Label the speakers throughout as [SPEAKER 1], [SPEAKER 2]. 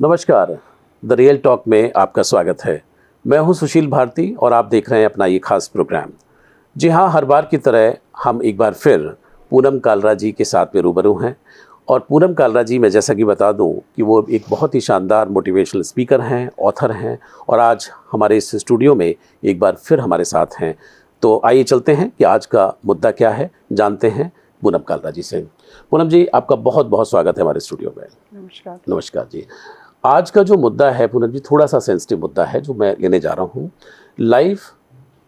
[SPEAKER 1] नमस्कार, the real talk में आपका स्वागत है। मैं हूं सुशील भारती और आप देख रहे हैं अपना ये खास प्रोग्राम। जी हाँ, हर बार की तरह हम एक बार फिर पूनम कालरा जी के साथ में रूबरू हैं। और पूनम कालरा जी, मैं जैसा कि बता दूं कि वो एक बहुत ही शानदार मोटिवेशनल स्पीकर हैं, ऑथर हैं और आज हमारे इस स्टूडियो में एक बार फिर हमारे साथ हैं। तो आइए चलते हैं कि आज का मुद्दा क्या है, जानते हैं पूनम कालरा जी से। पूनम जी, आपका बहुत बहुत स्वागत है हमारे स्टूडियो में।
[SPEAKER 2] नमस्कार।
[SPEAKER 1] नमस्कार जी। आज का जो मुद्दा है पूनम जी, थोड़ा सा सेंसिटिव मुद्दा है जो मैं लेने जा रहा हूँ। Life,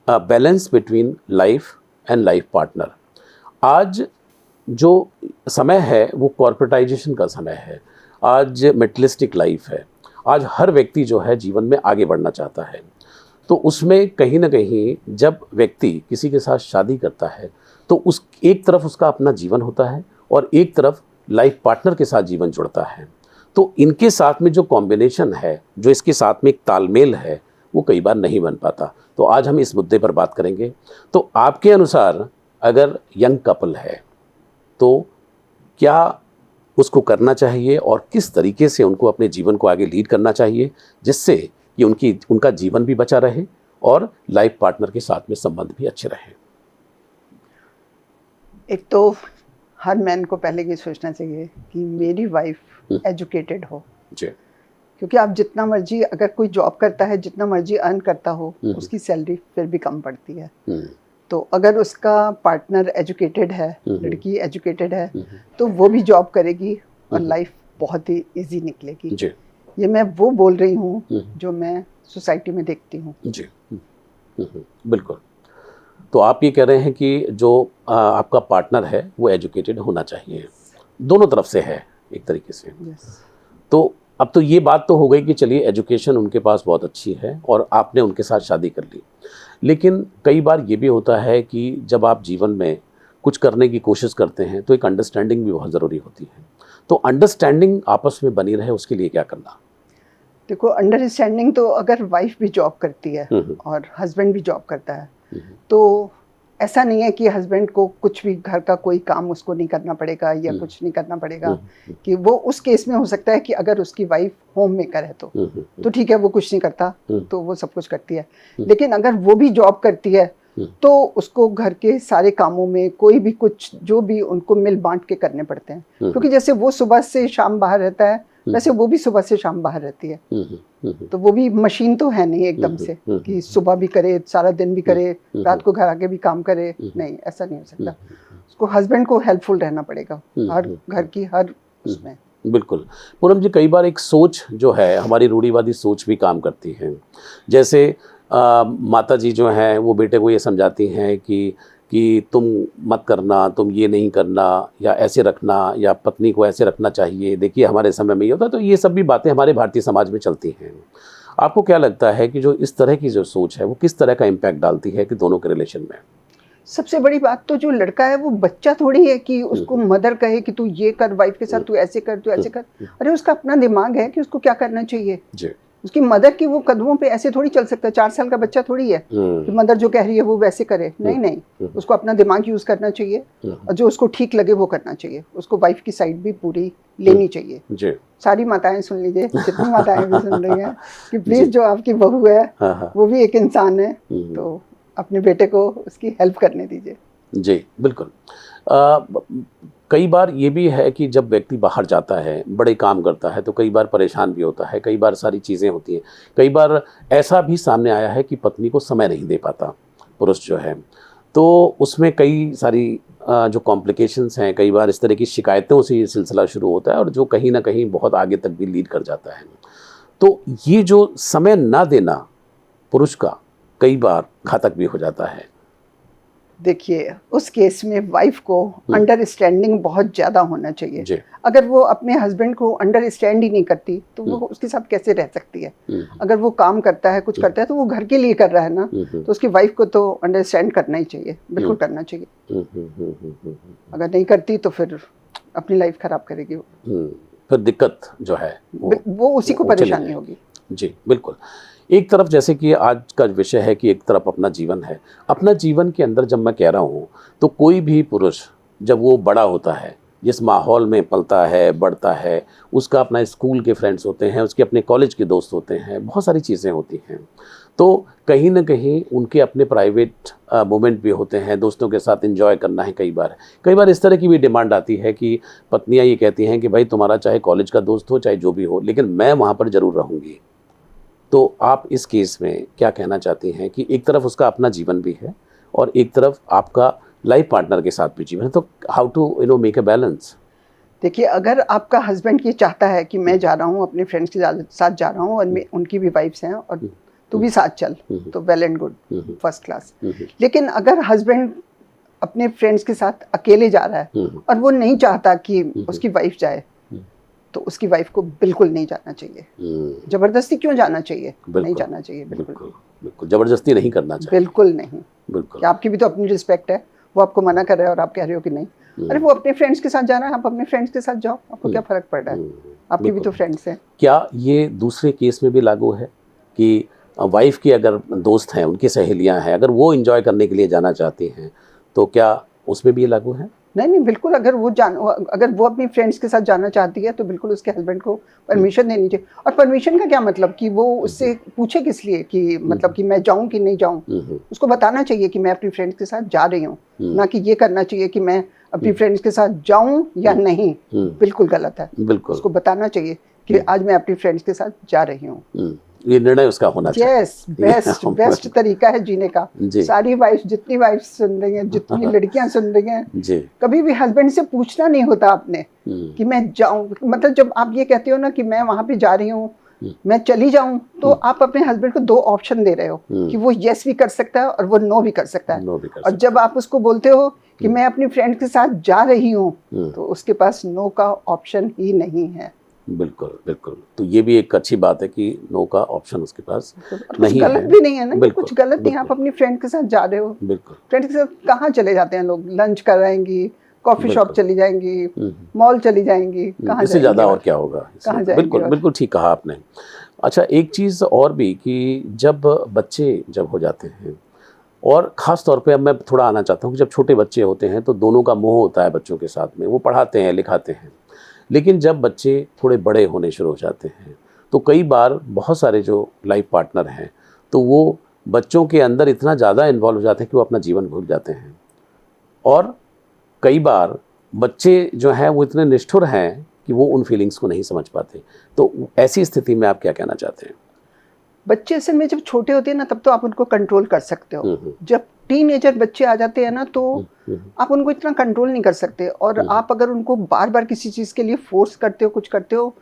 [SPEAKER 1] balance between life and life partner. आज जो समय है वो कॉर्पोरेटाइजेशन का समय है। आज मेटलिस्टिक लाइफ है। आज हर व्यक्ति जो है जीवन में आगे बढ़ना चाहता है। तो उसमें कहीं ना कहीं जब व्यक्ति किसी के साथ शादी करता है तो उस एक तरफ उसका अपना जीवन होता है और एक तरफ लाइफ पार्टनर के साथ जीवन जुड़ता है। तो इनके साथ में जो कॉम्बिनेशन है, जो इसके साथ में एक तालमेल है, वो कई बार नहीं बन पाता। तो आज हम इस मुद्दे पर बात करेंगे। तो आपके अनुसार अगर यंग कपल है तो क्या उसको करना चाहिए और किस तरीके से उनको अपने जीवन को आगे लीड करना चाहिए जिससे कि उनका जीवन भी बचा रहे और लाइफ पार्टनर के साथ में संबंध भी अच्छे रहें?
[SPEAKER 2] एक तो हर मैन को पहले ये सोचना चाहिए कि मेरी वाइफ एजुकेटेड हो
[SPEAKER 1] जी।
[SPEAKER 2] क्योंकि आप जितना मर्जी, अगर कोई जॉब करता है, जितना मर्जी अर्न करता हो, उसकी सैलरी फिर भी कम पड़ती है। तो अगर उसका पार्टनर एजुकेटेड है, लड़की एजुकेटेड है, तो वो भी जॉब करेगी और लाइफ बहुत ही इजी निकलेगी।
[SPEAKER 1] जी।
[SPEAKER 2] ये मैं वो बोल रही हूँ जो मैं सोसाइटी में देखती हूँ।
[SPEAKER 1] जी। बिल्कुल। तो आप ये कह रहे हैं कि जो आपका पार्टनर है वो एजुकेटेड होना चाहिए, दोनों तरफ से है एक तरीके से।
[SPEAKER 2] yes.
[SPEAKER 1] तो अब तो ये बात तो हो गई कि चलिए एजुकेशन उनके पास बहुत अच्छी है और आपने उनके साथ शादी कर ली। लेकिन कई बार ये भी होता है कि जब आप जीवन में कुछ करने की कोशिश करते हैं तो एक अंडरस्टैंडिंग भी बहुत ज़रूरी होती है। तो अंडरस्टैंडिंग आपस में बनी रहे उसके लिए क्या करना?
[SPEAKER 2] देखो, अंडरस्टैंडिंग तो अगर वाइफ भी जॉब करती है और हस्बैंड भी जॉब करता है तो ऐसा नहीं है कि हस्बैंड को कुछ भी घर का कोई काम उसको नहीं करना पड़ेगा या कुछ नहीं करना पड़ेगा। कि वो उस केस में हो सकता है कि अगर उसकी वाइफ होम मेकर है तो ठीक है, वो कुछ नहीं करता तो वो सब कुछ करती है। लेकिन अगर वो भी जॉब करती है तो उसको घर के सारे कामों में कोई भी कुछ जो भी उनको मिल बांट के करने पड़ते हैं। क्योंकि जैसे वो सुबह से शाम बाहर रहता है वैसे वो भी सुबह से शाम बाहर रहती है। तो वो भी मशीन तो है नहीं एकदम से कि सुबह भी करे, सारा दिन भी करे, रात को घर आके भी काम करे। नहीं, ऐसा नहीं हो सकता। उसको हस्बैंड को हेल्पफुल रहना पड़ेगा हर घर की हर उसमें।
[SPEAKER 1] बिल्कुल। पूनम जी, कई बार एक सोच जो है, हमारी रूढ़िवादी सोच भी काम करती है। जैसे माता जी जो हैं वो बेटे को ये समझाती हैं कि तुम मत करना, तुम ये नहीं करना, या ऐसे रखना, या पत्नी को ऐसे रखना चाहिए। देखिए हमारे समय में ये होता है। तो ये सब भी बातें हमारे भारतीय समाज में चलती हैं। आपको क्या लगता है कि जो इस तरह की जो सोच है वो किस तरह का इम्पैक्ट डालती है कि दोनों के रिलेशन में?
[SPEAKER 2] सबसे बड़ी बात तो जो लड़का है वो बच्चा थोड़ी है कि उसको मदर कहे कि तू ये कर, वाइफ के साथ तू ऐसे कर, तू ऐसे कर। अरे उसका अपना दिमाग है कि उसको क्या करना चाहिए। जी। उसकी मदर की वो कदमों पे ऐसे थोड़ी चल सकता है। 4 साल का बच्चा थोड़ी है कि मदर जो कह रही है वो वैसे करे। नहीं, उसको अपना दिमाग यूज करना चाहिए और जो उसको ठीक लगे वो करना चाहिए। उसको वाइफ की साइड भी पूरी लेनी चाहिए। जी। सारी माताएं सुन लीजिए, जितनी माताएं भी सुन रही हैं कि प्लीज जो आपकी बहू है वो भी एक इंसान है, तो अपने बेटे को उसकी हेल्प करने दीजिए।
[SPEAKER 1] जी बिल्कुल। कई बार ये भी है कि जब व्यक्ति बाहर जाता है, बड़े काम करता है, तो कई बार परेशान भी होता है, कई बार सारी चीज़ें होती हैं। कई बार ऐसा भी सामने आया है कि पत्नी को समय नहीं दे पाता पुरुष जो है। तो उसमें कई सारी जो कॉम्प्लिकेशंस हैं, कई बार इस तरह की शिकायतों से ये सिलसिला शुरू होता है और जो कहीं ना कहीं बहुत आगे तक भी लीड कर जाता है। तो ये जो समय ना देना पुरुष का कई बार घातक भी हो जाता है।
[SPEAKER 2] देखिए, उस केस में वाइफ को अंडरस्टैंडिंग बहुत ज़्यादा होना चाहिए। अगर वो अपने हस्बैंड को अंडरस्टैंड ही नहीं करती तो वो उसके साथ कैसे रह सकती है। अगर वो काम करता है, कुछ करता है, तो वो घर के लिए कर रहा है ना, तो उसकी वाइफ को तो अंडरस्टैंड करना ही चाहिए, बिल्कुल करना चाहिए। अगर नहीं करती तो फिर अपनी लाइफ खराब करेगी।
[SPEAKER 1] फिर दिक्कत जो है
[SPEAKER 2] वो उसी को परेशानी होगी।
[SPEAKER 1] जी बिल्कुल। एक तरफ जैसे कि आज का विषय है कि एक तरफ अपना जीवन है। अपना जीवन के अंदर जब मैं कह रहा हूँ तो कोई भी पुरुष जब वो बड़ा होता है जिस माहौल में पलता है, बढ़ता है, उसका अपना स्कूल के फ्रेंड्स होते हैं, उसके अपने कॉलेज के दोस्त होते हैं, बहुत सारी चीज़ें होती हैं। तो कहीं न कहीं उनके अपने प्राइवेट मोमेंट भी होते हैं, दोस्तों के साथ एंजॉय करना है कई बार इस तरह की भी डिमांड आती है कि पत्नियाँ ये कहती हैं कि भाई तुम्हारा चाहे कॉलेज का दोस्त हो, चाहे जो भी हो, लेकिन मैं वहाँ पर ज़रूर रहूँगी। तो आप इस केस में क्या कहना चाहती हैं कि एक तरफ उसका अपना जीवन भी है और एक तरफ आपका लाइफ पार्टनर के साथ भी जीवन है, तो how to make a balance?
[SPEAKER 2] देखिए, अगर आपका हस्बैंड ये चाहता है कि मैं जा रहा हूँ अपने फ्रेंड्स के साथ जा रहा हूँ और उनकी भी वाइफ्स हैं और तू भी साथ चल, तो well and good, first class. लेकिन अगर हस्बैंड अपने फ्रेंड्स के साथ अकेले जा रहा है और वो नहीं चाहता कि उसकी वाइफ जाए, तो उसकी वाइफ को बिल्कुल नहीं जाना चाहिए। जबरदस्ती क्यों जाना चाहिए? नहीं जाना चाहिए, बिल्कुल
[SPEAKER 1] जबरदस्ती नहीं करना चाहिए,
[SPEAKER 2] बिल्कुल नहीं।
[SPEAKER 1] बिल्कुल।
[SPEAKER 2] कि आपकी भी तो अपनी रिस्पेक्ट है, वो आपको मना कर रहे हैं और आप कह रहे हो कि नहीं, अरे वो अपने फ्रेंड्स के साथ जाना है, आप अपने फ्रेंड्स के साथ जाओ, आपको क्या फर्क पड़ रहा है? आपकी भी तो फ्रेंड्स हैं।
[SPEAKER 1] क्या ये दूसरे केस में भी लागू है कि वाइफ की अगर दोस्त हैं, उनकी सहेलियां हैं, अगर वो एंजॉय करने के लिए जाना चाहती हैं, तो क्या उसमें भी ये लागू है?
[SPEAKER 2] नहीं, बिल्कुल। अगर वो अपनी फ्रेंड्स के साथ जाना चाहती है तो बिल्कुल उसके हस्बैंड को परमिशन देनी चाहिए। और परमिशन का क्या मतलब कि वो उससे पूछे किस लिए कि मतलब कि मैं जाऊं कि नहीं जाऊं। उसको बताना चाहिए कि मैं अपनी फ्रेंड्स के साथ जा रही हूँ, ना कि ये करना चाहिए कि मैं अपनी फ्रेंड्स के साथ जाऊं या नहीं। बिल्कुल गलत है।
[SPEAKER 1] बिल्कुल
[SPEAKER 2] उसको बताना चाहिए कि आज मैं अपनी फ्रेंड्स के साथ जा रही हूँ।
[SPEAKER 1] ये निर्णय उसका होना चाहिए।
[SPEAKER 2] यस, बेस्ट तरीका है जीने का। सारी वाइफ, जितनी वाइफ सुन रही हैं, जितनी लड़कियां सुन रही हैं, कभी भी हस्बैंड से पूछना नहीं होता आपने कि मैं जाऊं। मतलब जब आप ये कहते हो ना कि मैं वहां पे जा रही हूँ, मैं चली जाऊं, तो आप अपने हस्बैंड को दो ऑप्शन दे रहे हो कि वो यस भी कर सकता है और वो नो भी कर सकता है। और जब आप उसको बोलते हो कि मैं अपनी फ्रेंड के साथ जा रही हूँ, तो उसके पास नो का ऑप्शन ही नहीं है।
[SPEAKER 1] बिल्कुल बिल्कुल। तो ये भी एक अच्छी बात है कि नो का ऑप्शन उसके पास नहीं है।
[SPEAKER 2] गलत भी नहीं है ना, कुछ गलत नहीं। आप अपनी फ्रेंड के साथ जा रहे हो,
[SPEAKER 1] बिल्कुल।
[SPEAKER 2] फ्रेंड के साथ कहाँ चले जाते हैं लोग? लंच कराएंगी, कॉफी शॉप चली जाएंगी, मॉल चली जाएंगी, कहाँ
[SPEAKER 1] इससे ज़्यादा और क्या होगा?
[SPEAKER 2] कहाँ जाएंगी?
[SPEAKER 1] बिल्कुल बिल्कुल ठीक कहा आपने। अच्छा, एक चीज़ और भी कि जब बच्चे हो जाते हैं, और ख़ास तौर पे अब मैं थोड़ा आना चाहता हूँ कि जब छोटे बच्चे होते हैं तो दोनों का मोह होता है बच्चों के साथ में, वो पढ़ाते हैं, लिखाते हैं। लेकिन जब बच्चे थोड़े बड़े होने शुरू हो जाते हैं तो कई बार बहुत सारे जो लाइफ पार्टनर हैं, तो वो बच्चों के अंदर इतना ज़्यादा इन्वॉल्व हो जाते हैं कि वो अपना जीवन भूल जाते हैं। और कई बार बच्चे जो हैं वो इतने निष्ठुर हैं कि वो उन फीलिंग्स को नहीं समझ पाते। तो ऐसी स्थिति में आप क्या कहना चाहते हैं?
[SPEAKER 2] बच्चे असल में जब छोटे होते हैं ना, तब तो आप उनको कंट्रोल कर सकते हो। जब टीनेजर बच्चे आ जाते हैं ना, तो आप उनको इतना कंट्रोल नहीं कर सकते। और आप अगर उनको बार बार किसी चीज के लिए फोर्स करते हो, कुछ करते हो,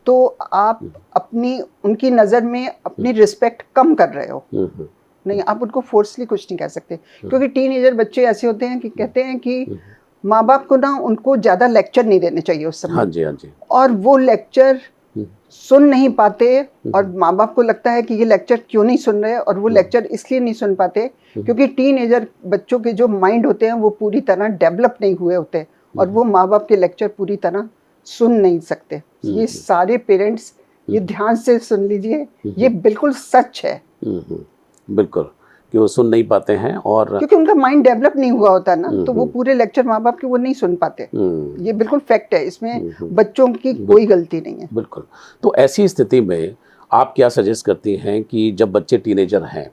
[SPEAKER 2] तो आप अपनी उनकी नजर में अपनी रिस्पेक्ट कम कर रहे हो। नहीं, आप उनको फोर्सली कुछ नहीं कह सकते, क्योंकि टीनेजर बच्चे ऐसे होते हैं कि कहते हैं कि माँ बाप को ना उनको ज्यादा लेक्चर नहीं देने चाहिए उस समय।
[SPEAKER 1] हाँ जी, हाँ जी।
[SPEAKER 2] और वो लेक्चर सुन नहीं पाते, और माँ बाप को लगता है कि ये लेक्चर क्यों नहीं सुन रहे, और वो लेक्चर इसलिए नहीं सुन पाते क्योंकि टीनेजर बच्चों के जो माइंड होते हैं वो पूरी तरह डेवलप नहीं हुए होते, और वो माँ बाप के लेक्चर पूरी तरह सुन नहीं सकते। ये सारे पेरेंट्स ये ध्यान से सुन लीजिए, ये बिल्कुल सच है।
[SPEAKER 1] बिल्कुल, कि वो सुन नहीं पाते हैं, और
[SPEAKER 2] क्योंकि उनका माइंड डेवलप नहीं हुआ होता ना, तो वो पूरे लेक्चर माँ बाप के वो नहीं सुन पाते। ये बिल्कुल फैक्ट है, इसमें बच्चों की कोई गलती नहीं है।
[SPEAKER 1] बिल्कुल। तो ऐसी स्थिति में आप क्या सजेस्ट करती हैं कि जब बच्चे टीनेजर हैं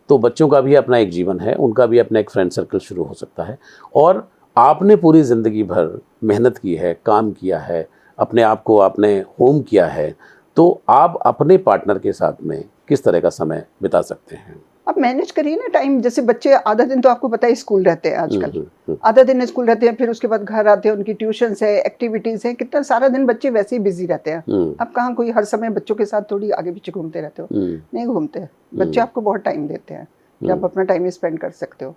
[SPEAKER 1] तो बच्चों का भी अपना एक जीवन है, उनका भी अपना एक फ्रेंड सर्कल शुरू हो सकता है, और आपने पूरी ज़िंदगी भर मेहनत की है, काम किया है, अपने आप को आपने होम किया है, तो आप अपने पार्टनर के साथ में किस तरह का समय बिता सकते हैं?
[SPEAKER 2] आप मैनेज करिए ना टाइम। जैसे बच्चे आधा दिन तो आपको पता है स्कूल रहते हैं आजकल, आधा दिन स्कूल रहते हैं, फिर उसके बाद घर आते हैं, उनकी ट्यूशन्स है, एक्टिविटीज है, कितना सारा दिन बच्चे वैसे ही बिजी रहते हैं। आप कहाँ कोई हर समय बच्चों के साथ थोड़ी आगे पीछे घूमते रहते हो? नहीं घूमते। बच्चे आपको बहुत टाइम देते हैं कि आप अपना टाइम स्पेंड कर सकते हो।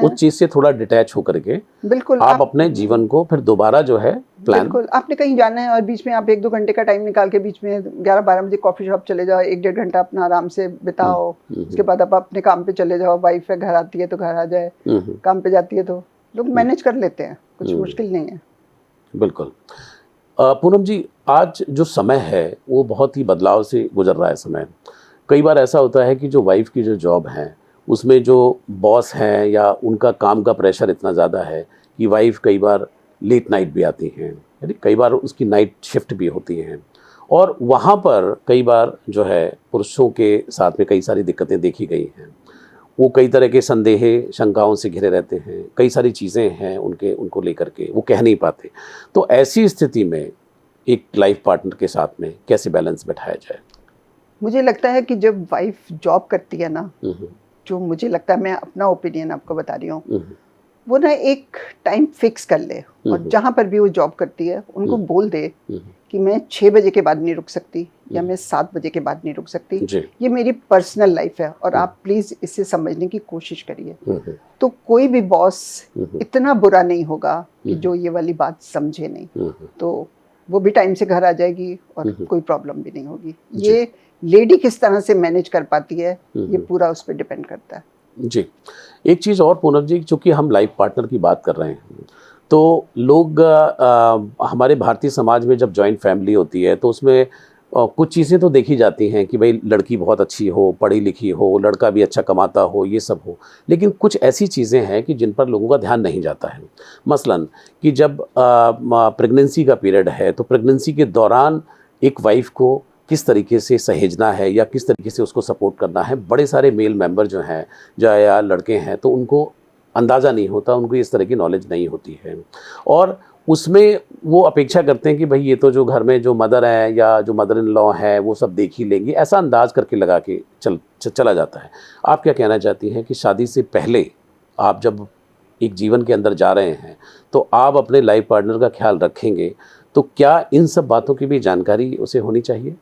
[SPEAKER 1] उस चीज से थोड़ा डिटैच होकर के
[SPEAKER 2] बिल्कुल
[SPEAKER 1] आप अपने जीवन को फिर दोबारा जो है प्लान।
[SPEAKER 2] बिल्कुल, आपने कहीं जाना है और बीच में आप 1-2 घंटे का टाइम निकाल के बीच में 11-12 बजे कॉफी शॉप चले जाओ, 1-1.5 घंटा अपना आराम से बिताओ। उसके बाद आप अपने काम पे चले जाओ, वाइफ है घर आती है तो घर आ जाए, काम पे जाती है तो लोग मैनेज कर लेते हैं, कुछ मुश्किल नहीं है।
[SPEAKER 1] बिल्कुल। पूनम जी, आज जो समय है वो बहुत ही बदलाव से गुजर रहा है समय। कई बार ऐसा होता है कि जो वाइफ की जो जॉब है उसमें जो बॉस हैं या उनका काम का प्रेशर इतना ज़्यादा है कि वाइफ कई बार लेट नाइट भी आती हैं, यानी कई बार उसकी नाइट शिफ्ट भी होती हैं, और वहाँ पर कई बार जो है पुरुषों के साथ में कई सारी दिक्कतें देखी गई हैं। वो कई तरह के संदेह शंकाओं से घिरे रहते हैं, कई सारी चीज़ें हैं उनको लेकर के वो कह नहीं पाते। तो ऐसी स्थिति में एक लाइफ पार्टनर के साथ में कैसे बैलेंस बैठाया जाए?
[SPEAKER 2] मुझे लगता है कि जब वाइफ जॉब करती है ना, जो मुझे लगता है, मैं अपना ओपिनियन आपको बता रही हूँ, वो ना एक टाइम फिक्स कर ले और जहाँ पर भी वो जॉब करती है उनको बोल दे कि मैं 6 बजे के बाद नहीं रुक सकती या मैं 7 बजे के बाद नहीं रुक सकती, ये मेरी पर्सनल लाइफ है और आप प्लीज़ इसे समझने की कोशिश करिए। तो कोई भी बॉस इतना बुरा नहीं होगा कि जो ये वाली बात समझे नहीं, तो वो भी टाइम से घर आ जाएगी और कोई प्रॉब्लम भी नहीं होगी। ये लेडी किस तरह से मैनेज कर पाती है, ये पूरा उस पर डिपेंड करता है।
[SPEAKER 1] जी, एक चीज़ और पूनम जी, चूँकि हम लाइफ पार्टनर की बात कर रहे हैं, तो लोग हमारे भारतीय समाज में जब जॉइंट फैमिली होती है तो उसमें कुछ चीज़ें तो देखी जाती हैं कि भाई लड़की बहुत अच्छी हो, पढ़ी लिखी हो, लड़का भी अच्छा कमाता हो, ये सब हो। लेकिन कुछ ऐसी चीज़ें हैं कि जिन पर लोगों का ध्यान नहीं जाता है। मसलन कि जब प्रेगनेंसी का पीरियड है तो प्रेगनेंसी के दौरान एक वाइफ को किस तरीके से सहेजना है या किस तरीके से उसको सपोर्ट करना है। बड़े सारे मेल मेंबर जो हैं या लड़के हैं तो उनको अंदाज़ा नहीं होता, उनको इस तरह की नॉलेज नहीं होती है, और उसमें वो अपेक्षा करते हैं कि भाई ये तो जो घर में जो मदर है या जो मदर इन लॉ है वो सब देख ही लेंगी, ऐसा अंदाज करके लगा के चला जाता है। आप क्या कहना चाहती हैं कि शादी से पहले आप जब एक जीवन के अंदर जा रहे हैं तो आप अपने लाइफ पार्टनर का ख्याल रखेंगे, तो क्या इन सब बातों की भी जानकारी उसे होनी चाहिए?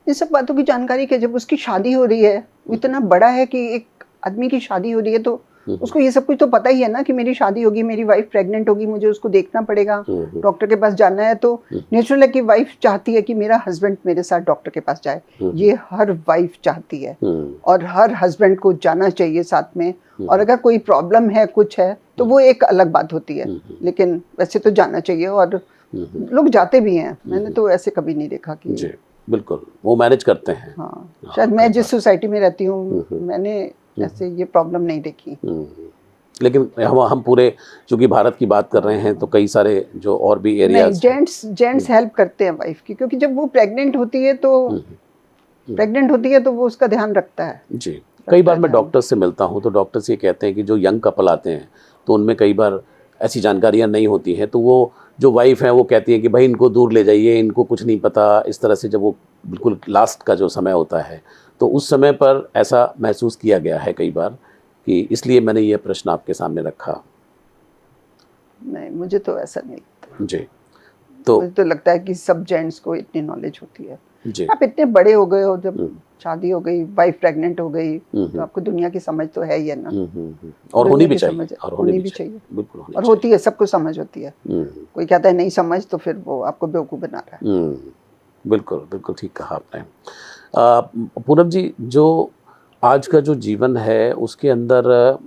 [SPEAKER 2] इन सब बातों की जानकारी कि जब उसकी शादी हो रही है, वो इतना बड़ा है कि एक आदमी की शादी हो रही है तो उसको ये सब कुछ तो पता ही है ना कि मेरी शादी होगी, मेरी वाइफ प्रेग्नेंट होगी, मुझे उसको देखना पड़ेगा, डॉक्टर के पास जाना है। तो नेचुरल है कि वाइफ चाहती है कि मेरा हस्बैंड मेरे साथ डॉक्टर के पास जाए, ये हर वाइफ चाहती है और हर हस्बैंड को जाना चाहिए साथ में। और अगर कोई प्रॉब्लम है, कुछ है, तो वो एक अलग बात होती है, लेकिन वैसे तो जाना चाहिए और लोग जाते भी हैं। मैंने तो ऐसे कभी नहीं देखा कि
[SPEAKER 1] जी, बिल्कुल वो मैनेज करते हैं।
[SPEAKER 2] हाँ, शायद मैं जिस सोसाइटी में रहती हूँ मैंने ऐसे ये प्रॉब्लम नहीं देखी।
[SPEAKER 1] लेकिन हम पूरे चूंकि भारत की बात कर रहे हैं तो कई सारे जो और भी एरियाज,
[SPEAKER 2] जेंट्स हेल्प करते हैं वाइफ की, क्योंकि जब वो प्रेग्नेंट होती है तो वो उसका ध्यान रखता है।
[SPEAKER 1] जी, कई बार मैं डॉक्टर से मिलता हूँ तो डॉक्टर्स ये कहते हैं कि जो यंग कपल आते हैं तो उनमें कई बार ऐसी जानकारियाँ नहीं होती हैं, तो वो जो वाइफ है वो कहती है कि भाई इनको दूर ले जाइए, इनको कुछ नहीं पता। इस तरह से जब वो बिल्कुल लास्ट का जो समय होता है तो उस समय पर ऐसा महसूस किया गया है कई बार, कि इसलिए मैंने ये प्रश्न आपके सामने रखा।
[SPEAKER 2] नहीं, मुझे तो ऐसा नहीं लगता।
[SPEAKER 1] जी, तो
[SPEAKER 2] मुझे तो लगता है कि सब जेंट्स को इतनी नॉलेज होती है।
[SPEAKER 1] जी,
[SPEAKER 2] आप इतने बड़े हो गए हो, जब शादी हो गई, वाइफ प्रेग्नेंट हो गई, तो आपको दुनिया की समझ तो है ही है ना।
[SPEAKER 1] और होनी भी चाहिए,
[SPEAKER 2] और होनी भी चाहिए,
[SPEAKER 1] बिल्कुल
[SPEAKER 2] और होती है, सबको समझ होती है। कोई कहता है नहीं समझ तो फिर वो आपको बेवकूफ़ बना रहा है।
[SPEAKER 1] बिल्कुल बिल्कुल ठीक कहा आपने। पूनम जी, जो आज का जो जीवन है उसके अंदर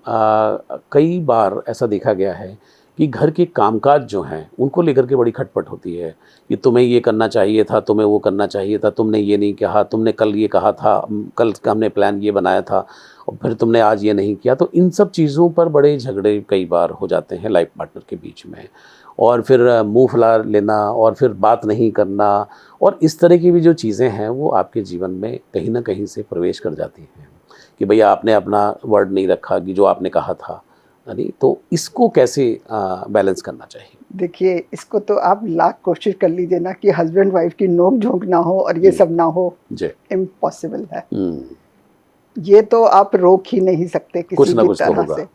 [SPEAKER 1] कई बार ऐसा देखा गया है कि घर के कामकाज जो हैं उनको लेकर के बड़ी खटपट होती है कि तुम्हें ये करना चाहिए था, तुम्हें वो करना चाहिए था, तुमने ये नहीं कहा, तुमने कल ये कहा था, कल का हमने प्लान ये बनाया था और फिर तुमने आज ये नहीं किया। तो इन सब चीज़ों पर बड़े झगड़े कई बार हो जाते हैं लाइफ पार्टनर के बीच में, और फिर मुंह फुला लेना और फिर बात नहीं करना, और इस तरह की भी जो चीज़ें हैं वो आपके जीवन में कहीं ना कहीं से प्रवेश कर जाती हैं कि भैया आपने अपना वर्ड नहीं रखा कि जो आपने कहा था। नहीं, तो इसको कैसे बैलेंस करना चाहिए?
[SPEAKER 2] देखिए, इसको तो आप लाख कोशिश कर लीजिए ना कि हस्बैंड वाइफ की नोक झोंक ना हो और ये सब ना हो, इम्पॉसिबल है। ये तो आप रोक ही नहीं सकते किसी भी तरह से,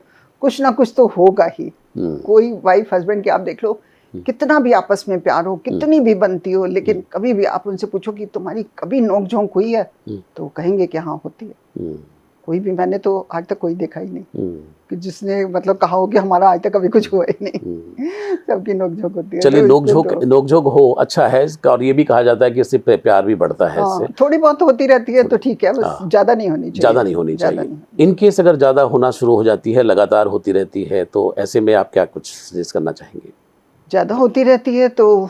[SPEAKER 2] कुछ ना कुछ तो होगा ही। कोई वाइफ हस्बैंड की आप देख लो, कितना भी आपस में प्यार हो, कितनी भी बनती हो, लेकिन कभी भी आप उनसे पूछो कि तुम्हारी कभी नोक झोंक हुई है, तो कहेंगे कि हाँ होती है। कोई भी, मैंने तो आज तक कोई देखा ही नहीं कि जिसने मतलब कहा हो कि हमारा आज तक कभी कुछ हुआ ही नहीं। सबकी नोकझोंक होती है।
[SPEAKER 1] चलिए, नोकझोंक हो अच्छा है, और ये भी कहा जाता है कि इससे प्यार भी बढ़ता है।
[SPEAKER 2] इससे थोड़ी बहुत होती रहती है तो ठीक है, बस ज्यादा नहीं होनी चाहिए।
[SPEAKER 1] ज्यादा नहीं होनी चाहिए। इन केस अगर ज्यादा होना शुरू हो जाती है, लगातार होती रहती है, तो ऐसे में आप क्या कुछ सजेस्ट करना चाहेंगे?
[SPEAKER 2] ज्यादा होती रहती है तो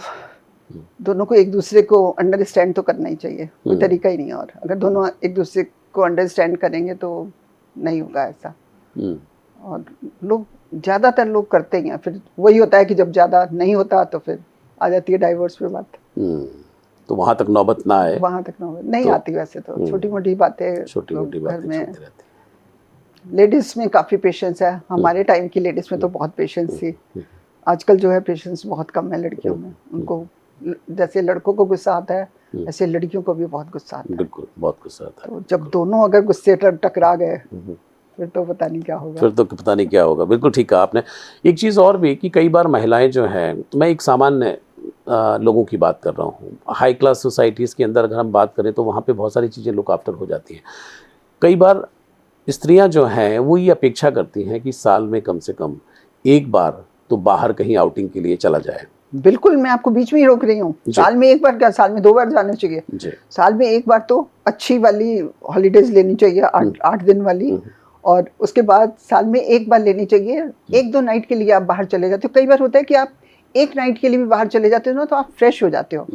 [SPEAKER 2] दोनों को एक दूसरे को अंडरस्टैंड तो करना ही चाहिए, कोई तरीका ही नहीं है। और अगर दोनों एक दूसरे को अंडरस्टैंड करेंगे तो नहीं होगा ऐसा। और लोग ज़्यादातर लोग करते ही हैं, फिर वही होता है कि जब ज़्यादा नहीं होता तो फिर आ जाती है डाइवोर्स पे बात।
[SPEAKER 1] तो वहाँ तक नौबत ना आए,
[SPEAKER 2] वहाँ तक नहीं
[SPEAKER 1] तो
[SPEAKER 2] आती वैसे तो छोटी मोटी बातें,
[SPEAKER 1] छोटी मोटी
[SPEAKER 2] लोग घर
[SPEAKER 1] बातें
[SPEAKER 2] में
[SPEAKER 1] चलती रहती
[SPEAKER 2] लेडीज में काफ़ी पेशेंस है। हमारे टाइम की लेडीज में तो बहुत पेशेंस थी। आजकल जो है पेशेंस बहुत कम है लड़कियों में। उनको जैसे लड़कों को गुस्सा आता है ऐसे लड़कियों को भी बहुत गुस्सा आता है।
[SPEAKER 1] बिल्कुल, बहुत गुस्सा आता है।
[SPEAKER 2] तो जब दोनों अगर गुस्से टकरा गए फिर तो पता नहीं क्या होगा।
[SPEAKER 1] फिर तो पता नहीं क्या होगा। बिल्कुल ठीक कहा आपने। एक चीज़ और भी कि कई बार महिलाएं जो हैं, मैं एक सामान्य लोगों की बात कर रहा हूँ, हाई क्लास सोसाइटीज़ के अंदर अगर हम बात करें तो वहाँ पे बहुत सारी चीज़ें लुक आफ्टर हो जाती हैं। कई बार स्त्रियां जो हैं वो ये अपेक्षा करती हैं कि साल में कम से कम एक बार तो बाहर कहीं आउटिंग के लिए चला जाए।
[SPEAKER 2] बिल्कुल, मैं आपको बीच में ही रोक रही हूँ। साल में एक बार क्या, साल में 2 बार जाना चाहिए।
[SPEAKER 1] जी।
[SPEAKER 2] साल में एक बार तो अच्छी वाली हॉलीडेज लेनी चाहिए, 8 दिन वाली, और उसके बाद साल में एक बार लेनी चाहिए। 1-2 नाइट के लिए आप बाहर चले जाते हो। कई बार होता है कि आप एक नाइट के लिए भी बाहर चले जाते हो ना तो आप फ्रेश हो जाते हो।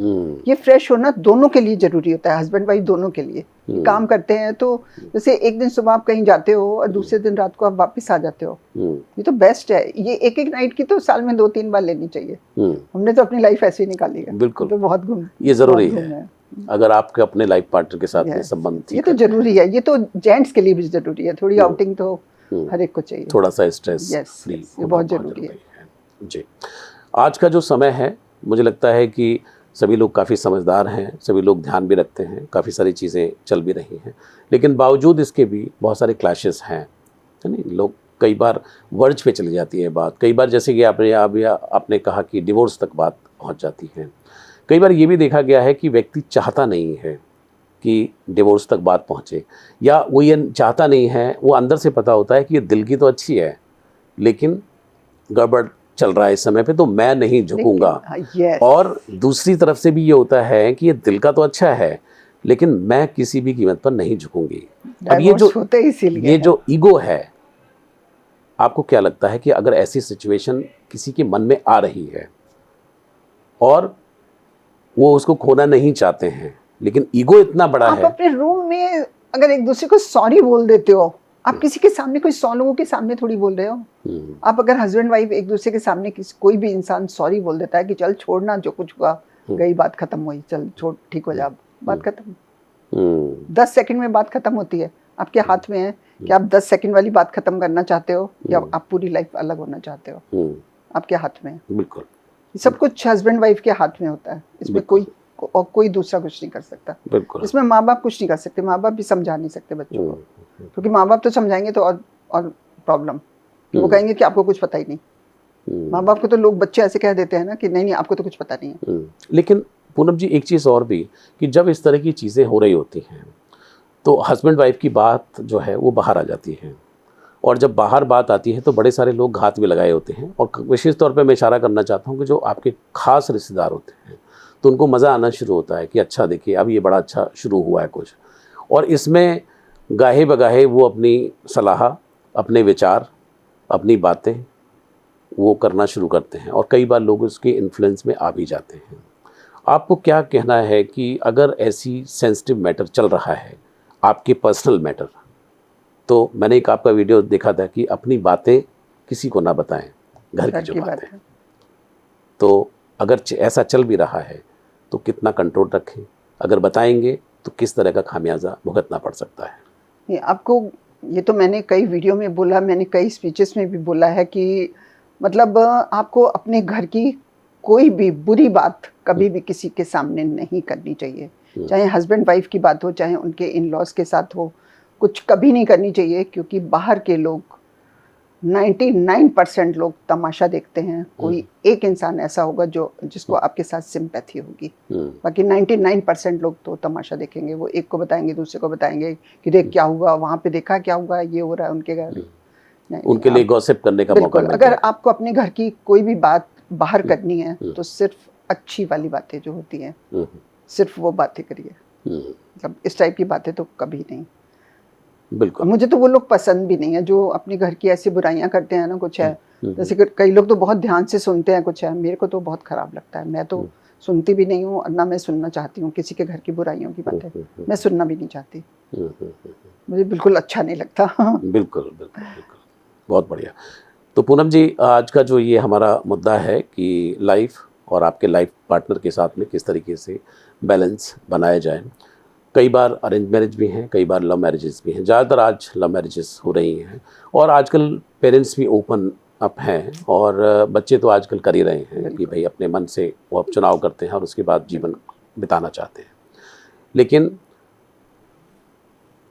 [SPEAKER 2] ये फ्रेश होना दोनों के लिए जरूरी होता है, हस्बैंड वाइफ दोनों के लिए। काम करते हैं तो जैसे एक दिन सुबह आप कहीं जाते हो और दूसरे दिन रात को आप वापस आ जाते हो, ये तो बेस्ट है। ये एक नाइट की तो साल में 2-3 बार लेनी चाहिए। हमने तो अपनी लाइफ ऐसे ही निकाली है।
[SPEAKER 1] बिल्कुल,
[SPEAKER 2] तो बहुत घूम,
[SPEAKER 1] ये जरूरी है अगर आपके अपने लाइफ पार्टनर के साथ में संबंध
[SPEAKER 2] ये तो जरूरी है। ये तो जेंट्स के लिए भी जरूरी है। थोड़ी आउटिंग तो हर एक को चाहिए,
[SPEAKER 1] थोड़ा सा स्ट्रेस फ्री,
[SPEAKER 2] ये बहुत जरूरी है।
[SPEAKER 1] जी। आज का जो समय है, मुझे लगता है कि सभी लोग काफ़ी समझदार हैं, सभी लोग ध्यान भी रखते हैं, काफ़ी सारी चीज़ें चल भी रही हैं, लेकिन बावजूद इसके भी बहुत सारे क्लैशेस हैं, है नहीं? लोग कई बार वर्ज पे चली जाती है बात। कई बार जैसे कि आपने कहा कि डिवोर्स तक बात पहुंच जाती है। कई बार ये भी देखा गया है कि व्यक्ति चाहता नहीं है कि डिवोर्स तक बात पहुँचे, या वो ये चाहता नहीं है, वो अंदर से पता होता है कि ये दिल की तो अच्छी है लेकिन गड़बड़ चल रहा है इस समय पे, तो मैं नहीं झुकूंगा। और दूसरी तरफ से भी ये होता है कि ये दिल का तो अच्छा है लेकिन मैं किसी भी कीमत पर नहीं झुकूंगी। अब ये जो ईगो है, आपको क्या लगता है कि अगर ऐसी सिचुएशन किसी के मन में आ रही है और वो उसको खोना नहीं चाहते हैं लेकिन ईगो इतना बड़ा है,
[SPEAKER 2] आप अपने रूम में अगर एक दूसरे को सॉरी बोल देते हो, आप किसी के सामने, कोई 100 लोगों के सामने थोड़ी बोल रहे हो। आप अगर हस्बैंड वाइफ एक दूसरे के सामने कोई भी इंसान सॉरी बोल देता है कि चल छोड़ना, जो कुछ हुआ गई, बात खत्म हुई, चल छोड़, ठीक हो जा, बात खत्म। 10 सेकंड में बात खत्म होती है। आपके हाथ में है कि आप 10 सेकंड वाली बात खत्म करना चाहते हो या आप पूरी लाइफ अलग होना चाहते हो। आपके हाथ में।
[SPEAKER 1] बिल्कुल,
[SPEAKER 2] सब कुछ हस्बैंड वाइफ के हाथ में होता है। इसमें कोई दूसरा कुछ नहीं कर सकता।
[SPEAKER 1] बिल्कुल।
[SPEAKER 2] इसमें माँ बाप कुछ नहीं कर सकते। माँ बाप भी समझा नहीं सकते बच्चों को, क्योंकि माँ बाप तो समझाएंगे तो और प्रॉब्लम, वो कहेंगे कि आपको कुछ पता ही नहीं। माँ बाप को तो लोग, बच्चे ऐसे कह देते हैं ना कि नहीं आपको तो कुछ पता नहीं है।
[SPEAKER 1] लेकिन पूनम जी, एक चीज़ और भी कि जब इस तरह की चीज़ें हो रही होती हैं तो हस्बैंड वाइफ की बात जो है वो बाहर आ जाती है, और जब बाहर बात आती है तो बड़े सारे लोग घात भी लगाए होते हैं। और विशेष तौर पे मैं इशारा करना चाहता हूँ कि जो आपके खास रिश्तेदार होते हैं तो उनको मज़ा आना शुरू होता है कि अच्छा देखिए अब ये बड़ा अच्छा शुरू हुआ है कुछ, और इसमें गाहे बगाहे वो अपनी सलाह, अपने विचार, अपनी बातें वो करना शुरू करते हैं, और कई बार लोग उसके इन्फ्लुएंस में आ भी जाते हैं। आपको क्या कहना है कि अगर ऐसी सेंसिटिव मैटर चल रहा है, आपके पर्सनल मैटर, तो मैंने एक आपका वीडियो देखा था कि अपनी बातें किसी को ना बताएं, घर की जो बातें, तो अगर ऐसा चल भी रहा है तो कितना कंट्रोल रखें, अगर बताएंगे तो किस तरह का खामियाजा भुगतना पड़ सकता है?
[SPEAKER 2] आपको ये तो मैंने कई वीडियो में बोला, मैंने कई स्पीचेस में भी बोला है कि मतलब आपको अपने घर की कोई भी बुरी बात कभी भी किसी के सामने नहीं करनी चाहिए। चाहे हस्बैंड वाइफ की बात हो, चाहे उनके इन लॉज के साथ हो, कुछ कभी नहीं करनी चाहिए, क्योंकि बाहर के लोग 99% लोग तमाशा देखते हैं। कोई एक इंसान ऐसा होगा जिसको आपके साथ सिंपैथी होगी, बाकी 99% लोग तो तमाशा देखेंगे। वो एक को बताएंगे, दूसरे को बताएंगे कि देख क्या हुआ वहाँ पे, देखा क्या हुआ, ये हो रहा है उनके घर।
[SPEAKER 1] उनके लिए गॉसिप करने का मौका मिलता है।
[SPEAKER 2] अगर आपको अपने घर की कोई भी बात बाहर करनी है तो सिर्फ अच्छी वाली बातें जो होती हैं, सिर्फ वो बातें करिए। मतलब इस टाइप की बातें तो कभी नहीं।
[SPEAKER 1] बिल्कुल।
[SPEAKER 2] मुझे तो वो लोग पसंद भी नहीं है जो अपने घर की ऐसी बुराइयां करते हैं ना। कुछ है जैसे कई लोग तो बहुत ध्यान से सुनते हैं, कुछ है मेरे को तो बहुत खराब लगता है। मैं तो सुनती भी नहीं हूँ और ना मैं सुनना चाहती हूँ किसी के घर की बुराइयों की बातें। मैं सुनना भी नहीं चाहती, मुझे बिल्कुल अच्छा नहीं लगता।
[SPEAKER 1] बिल्कुल बिल्कुल बिल्कुल, बहुत बढ़िया। तो पूनम जी, आज का जो ये हमारा मुद्दा है कि लाइफ और आपके लाइफ पार्टनर के साथ में किस तरीके से बैलेंस बनाया जाए। कई बार अरेंज मैरिज भी हैं, कई बार लव मैरिजेस भी हैं, ज़्यादातर आज लव मैरिजेस हो रही हैं और आजकल पेरेंट्स भी ओपन अप हैं और बच्चे तो आजकल कर ही रहे हैं कि भाई अपने मन से वो अब चुनाव करते हैं और उसके बाद जीवन बिताना चाहते हैं। लेकिन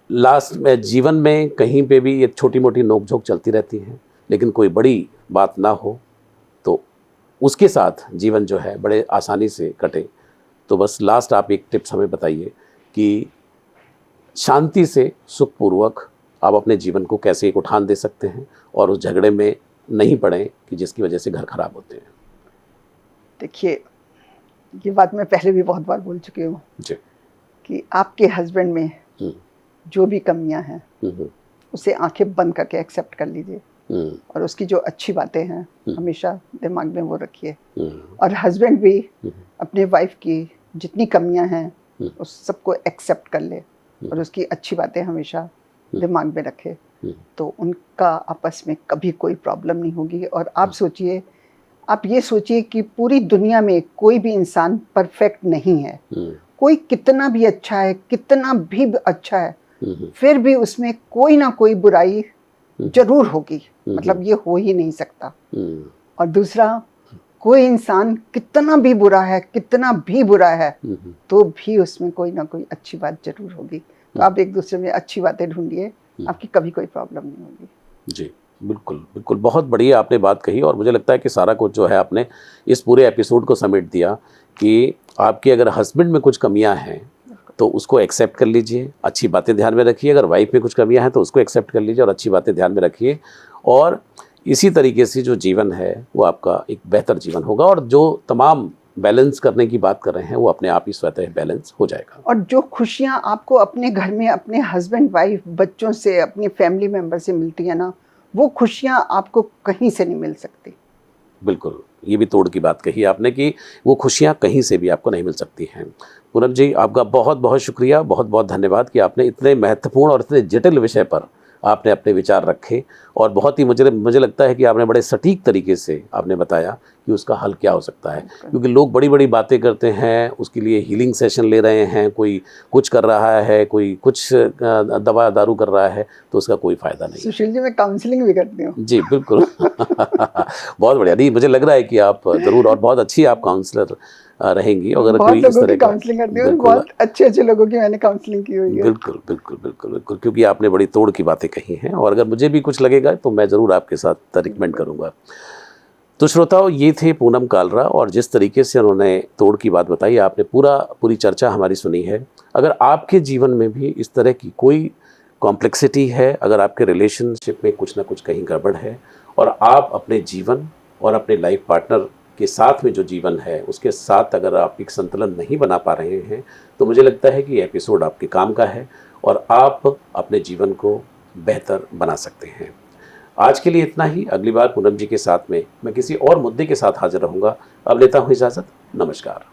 [SPEAKER 1] लास्ट में जीवन में कहीं पे भी ये छोटी मोटी नोक-झोंक चलती रहती है, लेकिन कोई बड़ी बात ना हो तो उसके साथ जीवन जो है बड़े आसानी से कटे। तो बस लास्ट आप एक टिप्स हमें बताइए कि शांति से सुखपूर्वक आप अपने जीवन को कैसे एक उठान दे सकते हैं और उस झगड़े में नहीं पड़ें कि जिसकी वजह से घर खराब होते हैं।
[SPEAKER 2] देखिए, ये बात मैं पहले भी बहुत बार बोल चुकी हूँ
[SPEAKER 1] जी।
[SPEAKER 2] कि आपके हस्बैंड में जो भी कमियां हैं उसे आंखें बंद करके एक्सेप्ट कर लीजिए और उसकी जो अच्छी बातें हैं हमेशा दिमाग में वो रखिए। और हस्बैंड भी अपने वाइफ की जितनी कमियां हैं उस सबको एक्सेप्ट कर ले और उसकी अच्छी बातें हमेशा दिमाग में रखे, तो उनका आपस में कभी कोई प्रॉब्लम नहीं होगी। और आप ये सोचिए कि पूरी दुनिया में कोई भी इंसान परफेक्ट नहीं है। कोई कितना भी अच्छा है, कितना भी अच्छा है, फिर भी उसमें कोई ना कोई बुराई जरूर होगी, मतलब ये हो ही नहीं सकता। और दूसरा, कोई इंसान कितना भी बुरा है तो भी उसमें कोई ना कोई अच्छी बात जरूर होगी। तो आप एक दूसरे में अच्छी बातें ढूंढिए, आपकी कभी कोई प्रॉब्लम नहीं होगी।
[SPEAKER 1] जी बिल्कुल बिल्कुल, बहुत बढ़िया आपने बात कही और मुझे लगता है कि सारा कुछ जो है आपने इस पूरे एपिसोड को समेट दिया कि आपके अगर हस्बैंड में कुछ कमियां हैं तो उसको एक्सेप्ट कर लीजिए, अच्छी बातें ध्यान में रखिए। अगर वाइफ में कुछ कमियां हैं तो उसको एक्सेप्ट कर लीजिए और अच्छी बातें ध्यान में रखिए और इसी तरीके से जो जीवन है वो आपका एक बेहतर जीवन होगा और जो तमाम बैलेंस करने की बात कर रहे हैं वो अपने आप ही स्वतः बैलेंस हो जाएगा।
[SPEAKER 2] और जो खुशियां आपको अपने घर में अपने हस्बैंड वाइफ बच्चों से अपने फैमिली मेंबर से मिलती है ना, वो खुशियां आपको कहीं से नहीं मिल सकती।
[SPEAKER 1] बिल्कुल, ये भी तोड़ की बात कही आपने कि वो खुशियाँ कहीं से भी आपको नहीं मिल सकती हैं। पूनम जी, आपका बहुत बहुत शुक्रिया, बहुत बहुत धन्यवाद कि आपने इतने महत्वपूर्ण और इतने जटिल विषय पर आपने अपने विचार रखे और बहुत ही मुझे लगता है कि आपने बड़े सटीक तरीके से आपने बताया कि उसका हल क्या हो सकता है। क्योंकि लोग बड़ी बड़ी बातें करते हैं, उसके लिए हीलिंग सेशन ले रहे हैं, कोई कुछ कर रहा है, कोई कुछ दवा दारू कर रहा है, तो उसका कोई फ़ायदा नहीं।
[SPEAKER 2] सुशील जी, मैं काउंसलिंग भी करती हूँ।
[SPEAKER 1] जी बिल्कुल। बहुत बढ़िया। नहीं, मुझे लग रहा है कि आप ज़रूर और बहुत अच्छी आप काउंसलर रहेंगी। अगर
[SPEAKER 2] बहुत
[SPEAKER 1] कोई इस
[SPEAKER 2] लोगों
[SPEAKER 1] तरह
[SPEAKER 2] की
[SPEAKER 1] का
[SPEAKER 2] काउंसलिंग करती हूँ, बहुत अच्छे लोगों की मैंने काउंसलिंग की हुई है।
[SPEAKER 1] बिल्कुल बिल्कुल बिल्कुल बिल्कुल, क्योंकि आपने बड़ी तोड़ की बातें कही हैं और अगर मुझे भी कुछ लगेगा तो मैं ज़रूर आपके साथ रिकमेंड करूँगा। तो श्रोताओं, ये थे पूनम कालरा और जिस तरीके से उन्होंने तोड़ की बात बताई, आपने पूरी चर्चा हमारी सुनी है। अगर आपके जीवन में भी इस तरह की कोई कॉम्प्लेक्सिटी है, अगर आपके रिलेशनशिप में कुछ ना कुछ कहीं गड़बड़ है और आप अपने जीवन और अपने लाइफ पार्टनर के साथ में जो जीवन है उसके साथ अगर आप एक संतुलन नहीं बना पा रहे हैं, तो मुझे लगता है कि ये एपिसोड आपके काम का है और आप अपने जीवन को बेहतर बना सकते हैं। आज के लिए इतना ही। अगली बार पूनम जी के साथ में मैं किसी और मुद्दे के साथ हाजिर रहूँगा। अब लेता हूँ इजाज़त। नमस्कार।